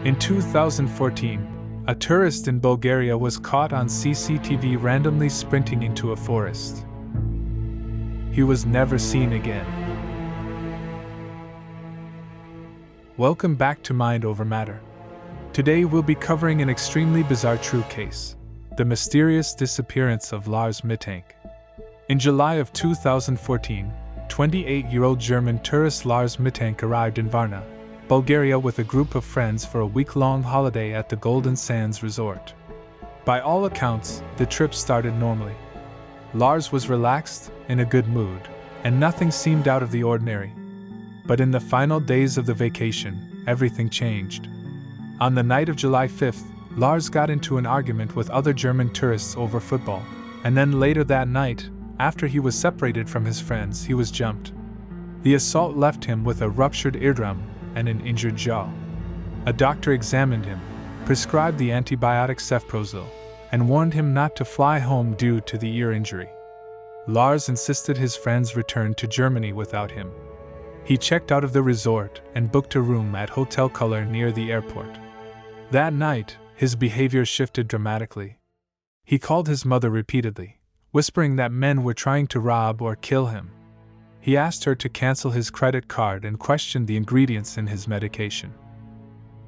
In 2014, a tourist in Bulgaria was caught on CCTV randomly sprinting into a forest. He was never seen again. Welcome back to Mind Over Matter. Today we'll be covering an extremely bizarre true case, the mysterious disappearance of Lars Mittank. In July of 2014, 28-year-old German tourist Lars Mittank arrived in Varna, Bulgaria with a group of friends for a week-long holiday at the Golden Sands Resort. By all accounts, the trip started normally. Lars was relaxed, in a good mood, and nothing seemed out of the ordinary. But in the final days of the vacation, everything changed. On the night of July 5th, Lars got into an argument with other German tourists over football, and then later that night, after he was separated from his friends, he was jumped. The assault left him with a ruptured eardrum and an injured jaw. A doctor examined him, prescribed the antibiotic cefprozil, and warned him not to fly home due to the ear injury. Lars insisted his friends return to Germany without him. He checked out of the resort and booked a room at Hotel Color near the airport. That night, his behavior shifted dramatically. He called his mother repeatedly, whispering that men were trying to rob or kill him. He asked her to cancel his credit card and questioned the ingredients in his medication.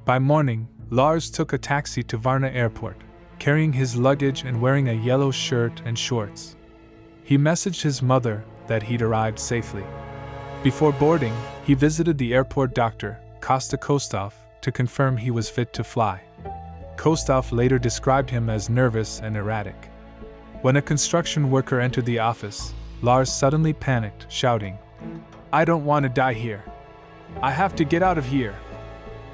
By morning, Lars took a taxi to Varna Airport, carrying his luggage and wearing a yellow shirt and shorts. He messaged his mother that he'd arrived safely. Before boarding, he visited the airport doctor, Kosta Kostov, to confirm he was fit to fly. Kostov later described him as nervous and erratic. When a construction worker entered the office, Lars suddenly panicked, shouting, "I don't want to die here. I have to get out of here."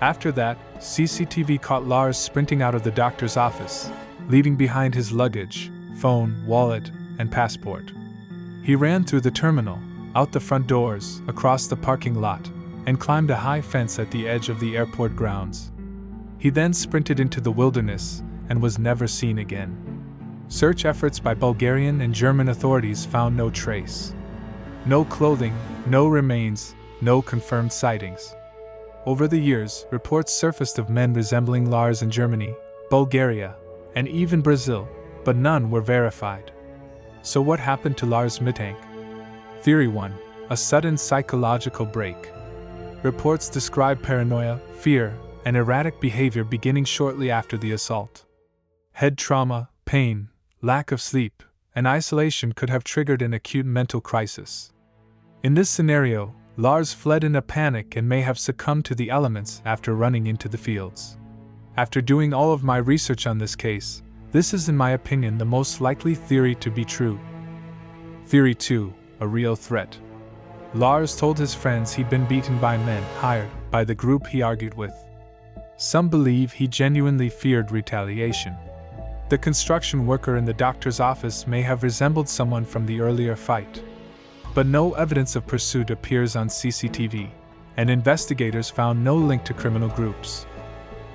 After that, CCTV caught Lars sprinting out of the doctor's office, leaving behind his luggage, phone, wallet, and passport. He ran through the terminal, out the front doors, across the parking lot, and climbed a high fence at the edge of the airport grounds. He then sprinted into the wilderness and was never seen again. Search efforts by Bulgarian and German authorities found no trace. No clothing, no remains, no confirmed sightings. Over the years, reports surfaced of men resembling Lars in Germany, Bulgaria, and even Brazil, but none were verified. So what happened to Lars Mittank? Theory 1. A sudden psychological break. Reports describe paranoia, fear, and erratic behavior beginning shortly after the assault. Head trauma, pain, lack of sleep, and isolation could have triggered an acute mental crisis. In this scenario, Lars fled in a panic and may have succumbed to the elements after running into the fields. After doing all of my research on this case, this is in my opinion the most likely theory to be true. Theory 2. A real threat. Lars told his friends he'd been beaten by men hired by the group he argued with. Some believe he genuinely feared retaliation. The construction worker in the doctor's office may have resembled someone from the earlier fight. But no evidence of pursuit appears on CCTV, and investigators found no link to criminal groups.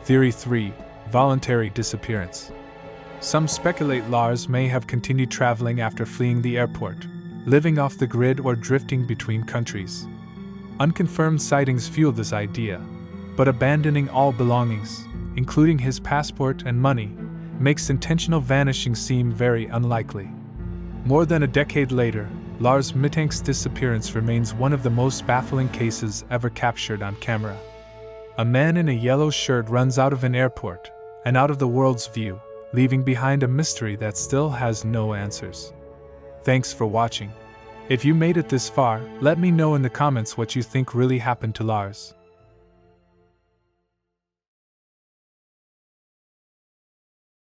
Theory 3. Voluntary disappearance. Some speculate Lars may have continued traveling after fleeing the airport, living off the grid or drifting between countries. Unconfirmed sightings fuel this idea, but abandoning all belongings, including his passport and money, makes intentional vanishing seem very unlikely. More than a decade later, Lars Mittank's disappearance remains one of the most baffling cases ever captured on camera. A man in a yellow shirt runs out of an airport and out of the world's view, leaving behind a mystery that still has no answers. Thanks for watching. If you made it this far, let me know in the comments what you think really happened to Lars.